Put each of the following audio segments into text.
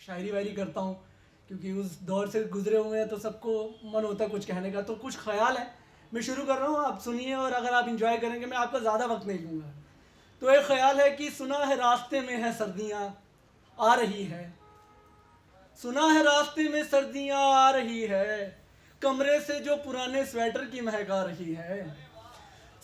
शायरी वायरी करता हूँ, क्योंकि उस दौर से गुजरे हुए हैं तो सबको मन होता है कुछ कहने का। तो कुछ ख्याल है, मैं शुरू कर रहा हूँ, आप सुनिए और अगर आप इंजॉय करेंगे, मैं आपका ज़्यादा वक्त नहीं लूँगा। तो एक ख्याल है कि सुना है रास्ते में है सर्दियाँ आ रही है, सुना है रास्ते में सर्दियाँ आ रही है, कमरे से जो पुराने स्वेटर की महक आ रही है।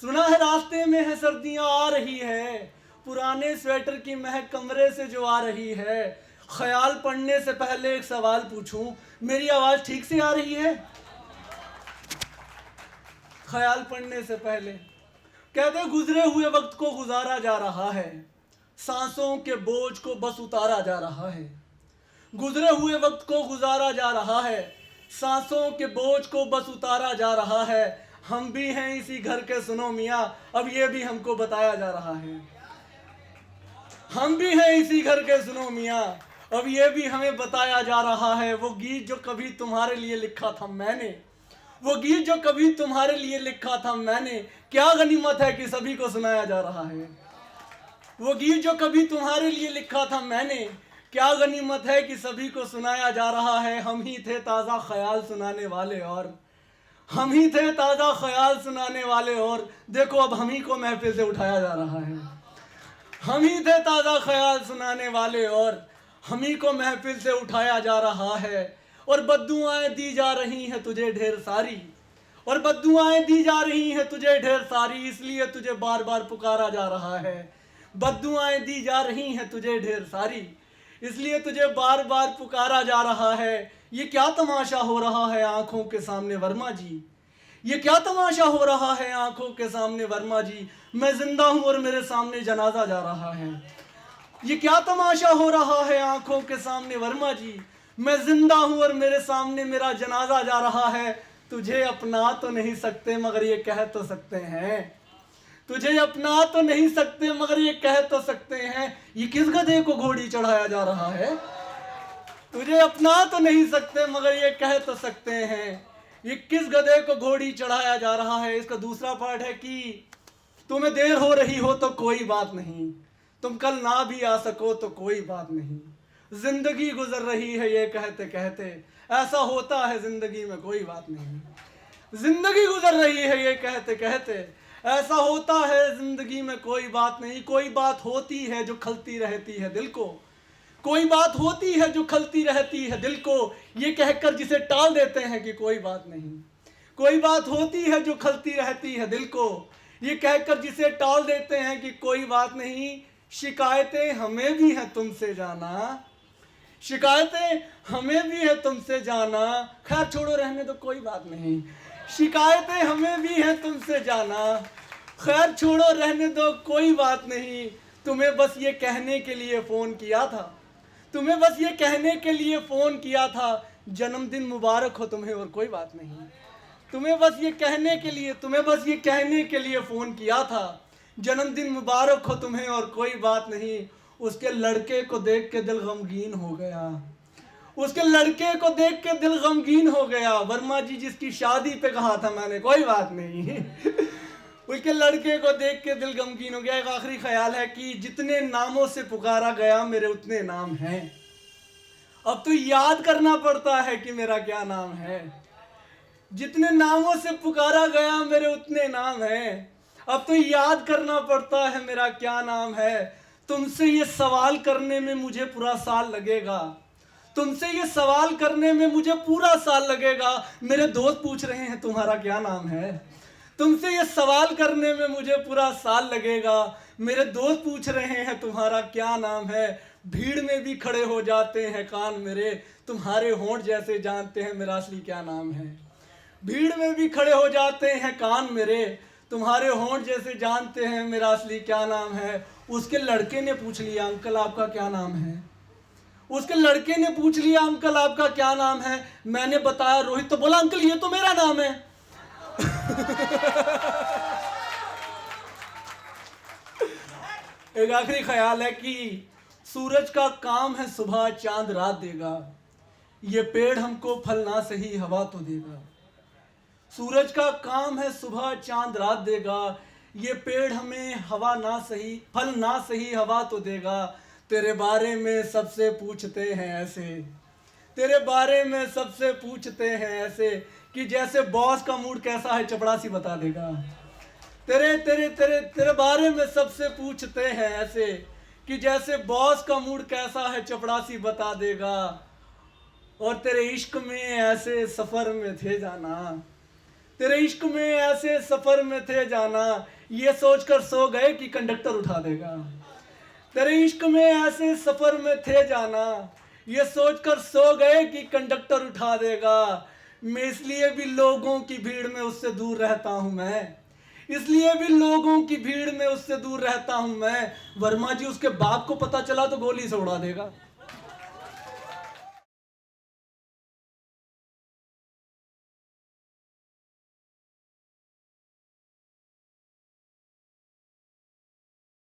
सुना है रास्ते में है सर्दियाँ आ रही है, पुराने स्वेटर की महक कमरे से जो आ रही है। ख्याल पढ़ने से पहले एक सवाल पूछूं, मेरी आवाज़ ठीक से आ रही है? ख्याल पढ़ने से पहले कहते गुजरे हुए वक्त को गुजारा जा रहा है, सांसों के बोझ को बस उतारा जा रहा है। गुजरे हुए वक्त को गुजारा जा रहा है, सांसों के बोझ को बस उतारा जा रहा है। हम भी हैं इसी घर के सुनो मियाँ, अब ये भी हमको बताया जा रहा है। हम भी हैं इसी घर के सुनो मियाँ, अब ये भी हमें बताया जा रहा है। वो गीत जो कभी तुम्हारे लिए लिखा था मैंने, वो गीत जो कभी तुम्हारे लिए लिखा था मैंने, क्या गनीमत है कि सभी को सुनाया जा रहा है। वो गीत जो कभी तुम्हारे लिए लिखा था मैंने, क्या गनीमत है कि सभी को सुनाया जा रहा है। हम ही थे ताज़ा ख्याल सुनाने वाले, और हम ही थे ताज़ा ख्याल सुनाने वाले, और देखो अब हम ही को महफिल से उठाया जा रहा है। हम ही थे ताज़ा ख्याल सुनाने वाले, और हम ही को महफिल से उठाया जा रहा है। और बद्दुआएं दी जा रही हैं तुझे ढेर सारी, और बद्दुआएं दी जा रही हैं तुझे ढेर सारी, इसलिए तुझे बार बार पुकारा जा रहा है। बद्दुआएं दी जा रही हैं तुझे ढेर सारी, इसलिए तुझे बार बार पुकारा जा रहा है। ये क्या तमाशा हो रहा है आंखों के सामने वर्मा जी, ये क्या तमाशा हो रहा है आंखों के सामने वर्मा जी। मैं जिंदा हूं और मेरे सामने जनाजा जा रहा है। ये क्या तमाशा हो रहा है आंखों के सामने वर्मा जी, मैं जिंदा हूं और मेरे सामने मेरा जनाजा जा रहा है। तुझे अपना तो नहीं सकते मगर ये कह तो सकते हैं, तुझे अपना तो नहीं सकते मगर ये कह तो सकते हैं। ये किस गधे को घोड़ी चढ़ाया जा रहा है। तुझे अपना तो नहीं सकते मगर ये कह तो सकते हैं, ये किस गधे को घोड़ी चढ़ाया जा रहा है। इसका दूसरा पार्ट है कि तुम्हें देर हो रही हो तो कोई बात नहीं, तुम कल ना भी आ सको तो कोई बात नहीं। जिंदगी गुजर रही है ये कहते कहते, ऐसा होता है जिंदगी में कोई बात नहीं। जिंदगी गुजर रही है ये कहते कहते, ऐसा होता है जिंदगी में कोई बात नहीं। कोई बात होती है जो खलती रहती है दिल को, कोई बात होती है जो खलती रहती है दिल को, ये कहकर जिसे टाल देते हैं कि कोई बात नहीं। कोई बात होती है जो खलती रहती है दिल को, ये कहकर जिसे टाल देते हैं कि कोई बात नहीं। शिकायतें हमें भी हैं तुमसे जाना, शिकायतें हमें भी है तुमसे जाना, खैर छोड़ो रहने दो कोई बात नहीं। शिकायतें हमें भी हैं तुमसे जाना, खैर छोड़ो रहने दो कोई बात नहीं। तुम्हें बस ये कहने के लिए फ़ोन किया था, तुम्हें बस ये कहने के लिए फ़ोन किया था, जन्मदिन मुबारक हो तुम्हें और कोई बात नहीं। तुम्हें बस ये कहने के लिए, तुम्हें बस ये कहने के लिए फ़ोन किया था, जन्मदिन मुबारक हो तुम्हें और कोई बात नहीं। उसके लड़के को देख के दिल गमगीन हो गया, उसके लड़के को देख के दिल गमगीन हो गया। वर्मा जी जिसकी शादी पे कहा था मैंने कोई बात नहीं उसके लड़के को देख के दिल गमगीन हो गया। एक आखिरी ख्याल है कि जितने नामों से पुकारा गया मेरे उतने नाम हैं, अब तो याद करना पड़ता है कि मेरा क्या नाम है। जितने नामों से पुकारा गया मेरे उतने नाम हैं, अब तो याद करना पड़ता है मेरा क्या नाम है। तुमसे ये सवाल करने में मुझे पूरा साल लगेगा, तुमसे ये सवाल करने में मुझे पूरा साल लगेगा। मेरे दोस्त पूछ रहे हैं तुम्हारा क्या नाम है, तुमसे ये सवाल करने में मुझे पूरा साल लगेगा। मेरे दोस्त पूछ रहे हैं तुम्हारा क्या नाम है। भीड़ में भी खड़े हो जाते हैं कान मेरे, तुम्हारे होंठ जैसे जानते हैं मेरा असली क्या नाम है। भीड़ में भी खड़े हो जाते हैं कान मेरे, तुम्हारे होंठ जैसे जानते हैं मेरा असली क्या नाम है। उसके लड़के ने पूछ लिया अंकल आपका क्या नाम है, उसके लड़के ने पूछ लिया अंकल आपका क्या नाम है। मैंने बताया रोहित, तो बोला अंकल ये तो मेरा नाम है एक आखिरी ख्याल है कि सूरज का काम है सुबह चांद रात देगा, ये पेड़ हमको फल ना सही हवा तो देगा। सूरज का काम है सुबह चांद रात देगा, ये पेड़ हमें हवा ना सही फल ना सही हवा तो देगा। तेरे बारे में सबसे पूछते हैं ऐसे, तेरे बारे में सबसे पूछते हैं ऐसे कि जैसे बॉस का मूड कैसा है चपड़ासी बता देगा। तेरे तेरे तेरे तेरे बारे में सबसे पूछते हैं ऐसे कि जैसे बॉस का मूड कैसा है चपड़ासी बता देगा। और तेरे इश्क में ऐसे सफर में थे जाना, तेरे इश्क में ऐसे सफर में थे जाना, ये सोचकर सो गए कि कंडक्टर उठा देगा। तेरे इश्क में ऐसे सफर में थे जाना, ये सोचकर सो गए कि कंडक्टर उठा देगा। मैं इसलिए भी लोगों की भीड़ में उससे दूर रहता हूं मैं, इसलिए भी लोगों की भीड़ में उससे दूर रहता हूं मैं। वर्मा जी, उसके बाप को पता चला तो गोली से उड़ा देगा।